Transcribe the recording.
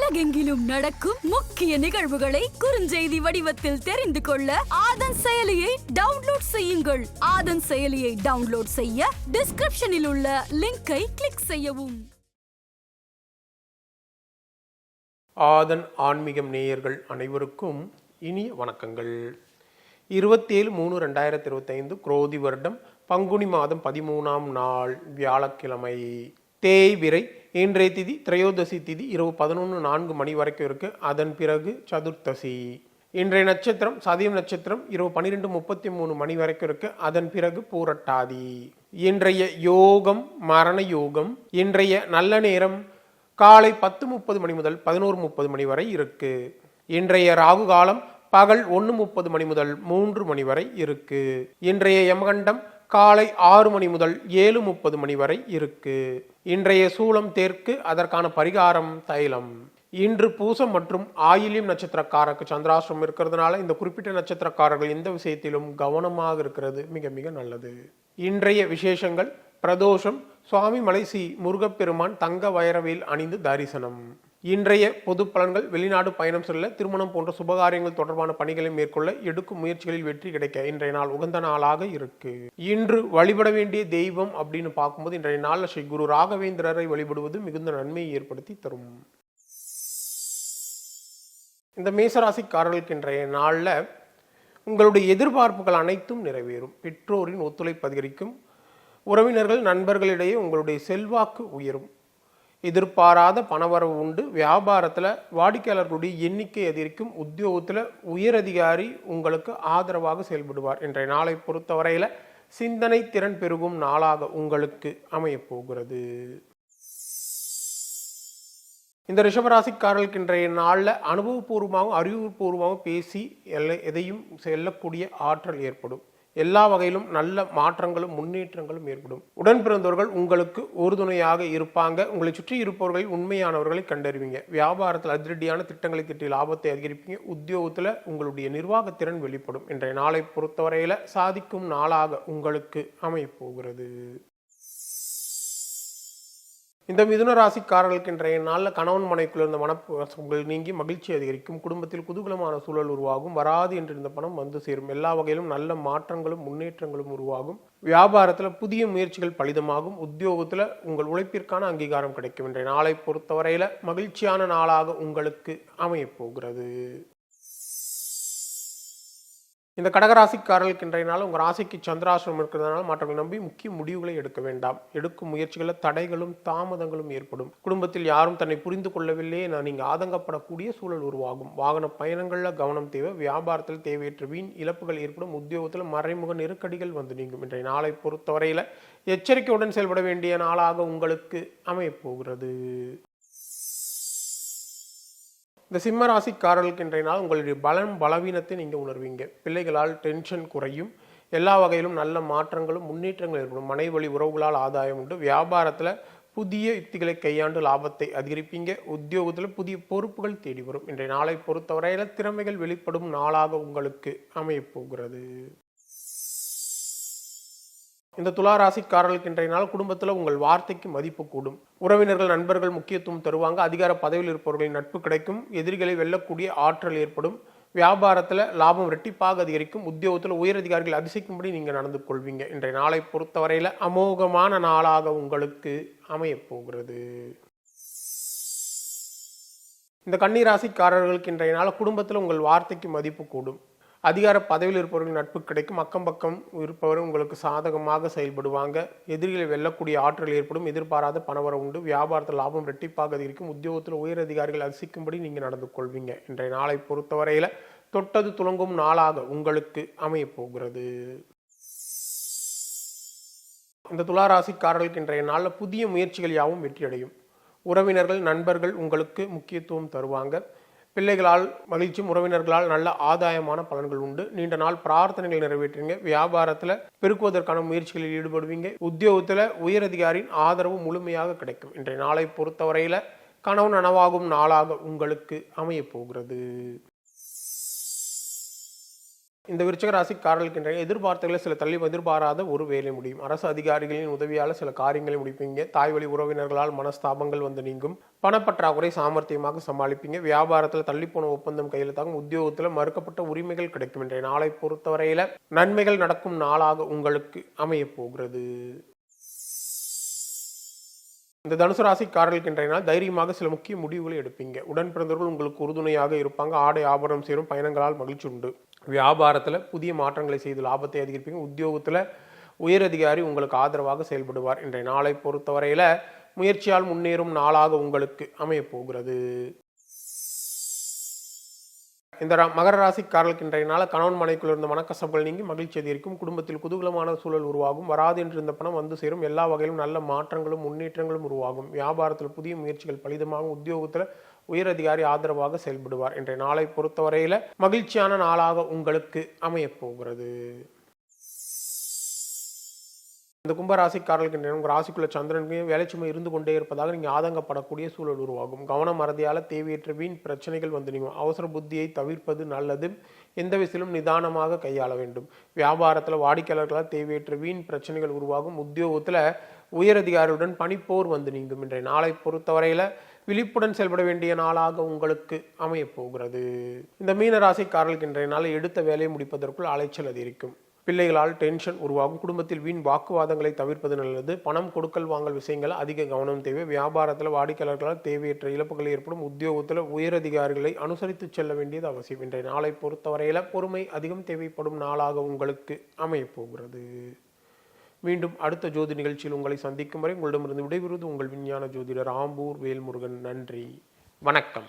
உலகெங்கிலும் நடக்கும் முக்கிய நிகழ்வுகளை குறுஞ்செய்தி வடிவத்தில் தெரிந்து கொள்ள ஆதன் செயலியை டவுன்லோட் செய்யுங்கள். ஆதன் செயலியை டவுன்லோட் செய்ய டிஸ்கிரிப்ஷனில் உள்ள லிங்கை கிளிக் செய்யவும். ஆதன் ஆன்மீகம் நேயர்கள் அனைவருக்கும் இனிய வணக்கங்கள். 27/3/2025 குரோதி வருடம் பங்குனி மாதம் 13ஆம் நாள் வியாழக்கிழமை. தேய்பிறை. இன்றைய திதி திரையோதசி திதி இரவு 11:04 மணி வரைக்கும் இருக்கு. அதன் பிறகு சதுர்த்தசி. இன்றைய நட்சத்திரம் சதயம் நட்சத்திரம் இரவு 12:33 மணி வரைக்கும் இருக்கு. அதன் பிறகு பூரட்டாதி. இன்றைய யோகம் மரண யோகம். இன்றைய நல்ல நேரம் காலை 10:30 மணி முதல் 11:30 மணி வரை இருக்கு. இன்றைய ராகு காலம் பகல் 1:30 மணி முதல் 3 மணி வரை இருக்கு. இன்றைய யமகண்டம் காலை 6 மணி முதல் 7:30 மணி வரை இருக்கு. இன்றைய சூலம் தெற்கு. அதற்கான பரிகாரம் தைலம். இன்று பூசம் மற்றும் ஆயில்யம் நட்சத்திரக்காரருக்கு சந்திராஷ்டிரம் இருக்கிறதுனால இந்த குறிப்பிட்ட நட்சத்திரக்காரர்கள் எந்த விஷயத்திலும் கவனமாக இருக்கிறது மிக மிக நல்லது. இன்றைய விசேஷங்கள்: பிரதோஷம், சுவாமி மலை ஸ்ரீ முருகப்பெருமான் தங்க வைரவேல் அணிந்து தரிசனம். இன்றைய பொது பலன்கள்: வெளிநாடு பயணம் செல்ல, திருமணம் போன்ற சுபகாரியங்கள் தொடர்பான பணிகளை மேற்கொள்ள, எடுக்கும் முயற்சிகளில் வெற்றி கிடைக்க இன்றைய நாள் உகந்த நாளாக இருக்கு. இன்று வழிபட வேண்டிய தெய்வம் அப்படின்னு பார்க்கும்போது இன்றைய நாளில் ஸ்ரீ குரு ராகவேந்திரரை வழிபடுவது மிகுந்த நன்மையை ஏற்படுத்தி தரும். இந்த மேசராசிக்காரர்களுக்கு இன்றைய நாளில் உங்களுடைய எதிர்பார்ப்புகள் அனைத்தும் நிறைவேறும். பெற்றோரின் ஒத்துழைப்பு அதிகரிக்கும். உறவினர்கள் நண்பர்களிடையே உங்களுடைய செல்வாக்கு உயரும். எதிர்பாராத பணவரவு உண்டு. வியாபாரத்தில் வாடிக்கையாளர்களுடைய எண்ணிக்கை அதிகரிக்கும். உத்தியோகத்தில் உயரதிகாரி உங்களுக்கு ஆதரவாக செயல்படுவார். இன்றைய நாளை பொறுத்தவரையில் சிந்தனை திறன் பெருகும் நாளாக உங்களுக்கு அமையப் போகிறது. இந்த ரிஷபராசிக்காரர்களுக்கு இன்றைய நாளில் அனுபவபூர்வமாகவும் அறிவுபூர்வமாகவும் பேசி எதையும் செல்லக்கூடிய ஆற்றல் ஏற்படும். எல்லா வகையிலும் நல்ல மாற்றங்களும் முன்னேற்றங்களும் ஏற்படும். உடன் பிறந்தவர்கள் உங்களுக்கு உறுதுணையாக இருப்பாங்க. உங்களை சுற்றி இருப்பவர்களில் உண்மையானவர்களை கண்டறிவீங்க. வியாபாரத்தில் அதிரடியான திட்டங்களை திட்டி லாபத்தை அதிகரிப்பீங்க. உத்தியோகத்தில் உங்களுடைய நிர்வாகத்திறன் வெளிப்படும். இன்றைய நாளை பொறுத்தவரையில் சாதிக்கும் நாளாக உங்களுக்கு அமையப் போகிறது. இந்த மிதுன ராசிக்காரர்களுக்கு இன்றைய நாளில் கணவன் மனைக்குள்ள இருந்த மனப்பசங்கள் நீங்கி மகிழ்ச்சி அதிகரிக்கும். குடும்பத்தில் குதூகலமான சூழல் உருவாகும். வராது என்று இருந்த பணம் வந்து சேரும். எல்லா வகையிலும் நல்ல மாற்றங்களும் முன்னேற்றங்களும் உருவாகும். வியாபாரத்தில் புதிய முயற்சிகள் பலிதமாகும். உத்தியோகத்தில் உங்கள் உழைப்பிற்கான அங்கீகாரம் கிடைக்கும். இன்றைய நாளை பொறுத்தவரையில் மகிழ்ச்சியான நாளாக உங்களுக்கு அமையப் போகிறது. இந்த கடகராசிக்காரர்களுக்கு இன்றைய நாள் உங்கள் ராசிக்கு சந்திராசிரமம் இருக்கிறதுனால மற்றவர்கள் நம்பி முக்கிய முடிவுகளை எடுக்க வேண்டாம். எடுக்கும் முயற்சிகளில் தடைகளும் தாமதங்களும் ஏற்படும். குடும்பத்தில் யாரும் தன்னை புரிந்து கொள்ளவில்லையே நீங்கள் ஆதங்கப்படக்கூடிய சூழல் உருவாகும். வாகன பயணங்களில் கவனம் தேவை. வியாபாரத்தில் தேவையற்ற வீண் இழப்புகள் ஏற்படும். உத்தியோகத்தில் மறைமுக நெருக்கடிகள் வந்து நீங்கும். இன்றைய நாளை பொறுத்தவரையில் எச்சரிக்கையுடன் செயல்பட வேண்டிய நாளாக உங்களுக்கு அமையப் போகிறது. இந்த சிம்ம ராசிக்காரர்களுக்கு இன்றைய நாள் உங்களுடைய பலவீனத்தை நீங்கள் உணர்வீங்க. பிள்ளைகளால் டென்ஷன் குறையும். எல்லா வகையிலும் நல்ல மாற்றங்களும் முன்னேற்றங்கள் ஏற்படும். மனை வழி உறவுகளால் ஆதாயம் உண்டு. வியாபாரத்தில் புதிய யுக்திகளை கையாண்டு லாபத்தை அதிகரிப்பீங்க. உத்தியோகத்தில் புதிய பொறுப்புகள் தேடி வரும். இன்றைய நாளை பொறுத்தவரையில் திறமைகள் வெளிப்படும் நாளாக உங்களுக்கு அமையப் போகிறது. இந்த துலா ராசிக்காரர்களுக்கு இன்றைய நாள் குடும்பத்தில் உங்கள் வார்த்தைக்கு மதிப்பு கூடும். உறவினர்கள் நண்பர்கள் முக்கியத்துவம் தருவாங்க. அதிகார பதவியில் இருப்பவர்களின் நட்பு கிடைக்கும். எதிரிகளை வெல்லக்கூடிய ஆற்றல் ஏற்படும். வியாபாரத்தில் லாபம் இரட்டிப்பாக அதிகரிக்கும். உத்தியோகத்தில் உயரதிகாரிகள் அதிசயிக்கும்படி நீங்கள் நடந்து கொள்வீங்க. இன்றைய நாளை பொறுத்தவரையில் அமோகமான நாளாக உங்களுக்கு அமையப் போகிறது. இந்த கன்னி ராசிக்காரர்களுக்கு இன்றைய நாள் குடும்பத்தில் உங்கள் வார்த்தைக்கு மதிப்பு கூடும். அதிகார பதவியில் இருப்பவர்கள் நட்பு கிடைக்கும். அக்கம் பக்கம் இருப்பவர் உங்களுக்கு சாதகமாக செயல்படுவாங்க. எதிரிகளை வெல்லக்கூடிய ஆற்றல் ஏற்படும். எதிர்பாராத பணவரவு உண்டு. வியாபாரத்தில் லாபம் இரட்டிப்பாக அதிகரிக்கும். உத்தியோகத்தில் உயர் அதிகாரிகள் அதிசயிக்கும்படி நீங்கள் நடந்து கொள்வீங்க. இன்றைய நாளை பொறுத்தவரையில் தொட்டது துளங்கும் நாளாக உங்களுக்கு அமையப் போகிறது. இந்த துளாராசிக்காரர்களுக்கு இன்றைய நாளில் புதிய முயற்சிகள் யாவும் வெற்றியடையும். உறவினர்கள் நண்பர்கள் உங்களுக்கு முக்கியத்துவம் தருவாங்க. பிள்ளைகளால் மகிழ்ச்சியும் உறவினர்களால் நல்ல ஆதாயமான பலன்கள் உண்டு. நீண்ட நாள் பிரார்த்தனைகள் நிறைவேற்றுவீங்க. வியாபாரத்தில் பெருக்குவதற்கான முயற்சிகளில் ஈடுபடுவீங்க. உத்தியோகத்தில் உயரதிகாரியின் ஆதரவு முழுமையாக கிடைக்கும். இன்றைய நாளை பொறுத்தவரையில் கனவு நனவாகும் நாளாக உங்களுக்கு அமையப் போகிறது. இந்த விருச்சிக ராசிக்காரர்களுக்கு இன்றைய எதிர்பார்த்தகளை சில தள்ளி எதிர்பாராத ஒரு வேலை முடியும். அரசு அதிகாரிகளின் உதவியால் சில காரியங்களை முடிப்பீங்க. தாய் வழி உறவினர்களால் மனஸ்தாபங்கள் வந்து நீங்கும். பணப்பற்றாக்குறை சாமர்த்தியமாக சமாளிப்பீங்க. வியாபாரத்தில் தள்ளிப்போன ஒப்பந்தம் கையெழுத்தாகும். உத்தியோகத்தில் மறுக்கப்பட்ட உரிமைகள் கிடைக்கும். இன்றைய நாளை பொறுத்தவரையில நன்மைகள் நடக்கும் நாளாக உங்களுக்கு அமைய போகிறது. இந்த தனுசு ராசிக்காரர்களுக்கு இன்றைய நாள் தைரியமாக சில முக்கிய முடிவுகளை எடுப்பீங்க. உடன் பிறந்தவர்கள் உங்களுக்கு உறுதுணையாக இருப்பாங்க. ஆடை ஆபரணம் சேரும். பயணங்களால் மகிழ்ச்சி உண்டு. வியாபாரத்தில் புதிய மாற்றங்களை செய்து லாபத்தை அதிகரிப்பீங்க. உத்தியோகத்தில் உயரதிகாரி உங்களுக்கு ஆதரவாக செயல்படுவார். இன்றைய நாளை பொறுத்தவரையில முயற்சியால் முன்னேறும் நாளாக உங்களுக்கு அமைய போகிறது. இந்த மகர ராசிக்காரர்களுக்கு இன்றைய நாள் கணவன் மனைக்குள் இருந்த மனக்கசப்புகள் நீங்கி மகிழ்ச்சி அதிகரிக்கும். குடும்பத்தில் குதூகலமான சூழல் உருவாகும். வராது என்று இருந்த பணம் வந்து சேரும். எல்லா வகையிலும் நல்ல மாற்றங்களும் முன்னேற்றங்களும் உருவாகும். வியாபாரத்தில் புதிய முயற்சிகள் பலிதமாகும். உத்தியோகத்தில் உயரதிகாரி ஆதரவாக செயல்படுவார். இன்றைய நாளை பொறுத்தவரையில மகிழ்ச்சியான நாளாக உங்களுக்கு அமைய போகிறது. இந்த கும்பராசிக்காரர்களுக்கு உங்கள் ராசிக்குள்ள சந்திரனுக்கு வேலைச்சுமை இருந்து கொண்டே இருப்பதாக நீங்கள் ஆதங்கப்படக்கூடிய சூழல் உருவாகும். கவனம் மறதியால் தேவையற்ற வீண் பிரச்சனைகள் வந்து நீங்கும். அவசர புத்தியை தவிர்ப்பது நல்லது. எந்த விஷயத்திலும் நிதானமாக கையாள வேண்டும். வியாபாரத்தில் வாடிக்கையாளர்களால் தேவையற்ற வீண் பிரச்சனைகள் உருவாகும். உத்தியோகத்தில் உயரதிகாரியுடன் பணிப்போர் வந்து நீங்கும். இன்றைய நாளை பொறுத்தவரையில விழிப்புடன் செயல்பட வேண்டிய நாளாக உங்களுக்கு அமைய போகிறது. இந்த மீன ராசிக்காரர்களுக்கு இன்றைய நாளை எடுத்த வேலையை முடிப்பதற்குள் அலைச்சல் அதிகரிக்கும். பிள்ளைகளால் டென்ஷன் உருவாகும். குடும்பத்தில் வீண் வாக்குவாதங்களை தவிர்ப்பது நல்லது. பணம் கொடுக்கல் வாங்கல் விஷயங்கள் அதிக கவனம் தேவை. வியாபாரத்தில் வாடிக்கையாளர்களால் தேவையற்ற இழப்புகள் ஏற்படும். உத்தியோகத்தில் உயரதிகாரிகளை அனுசரித்து செல்ல வேண்டியது அவசியம். இன்றைய நாளை பொறுத்தவரையில பொறுமை அதிகம் தேவைப்படும் நாளாக உங்களுக்கு அமைய போகிறது. மீண்டும் அடுத்த ஜோதி நிகழ்ச்சியில் உங்களை சந்திக்கும் வரை உங்களிடமிருந்து விடைபெறுவது உங்கள் விஞ்ஞான ஜோதிடர் ஆம்பூர் வேல்முருகன். நன்றி, வணக்கம்.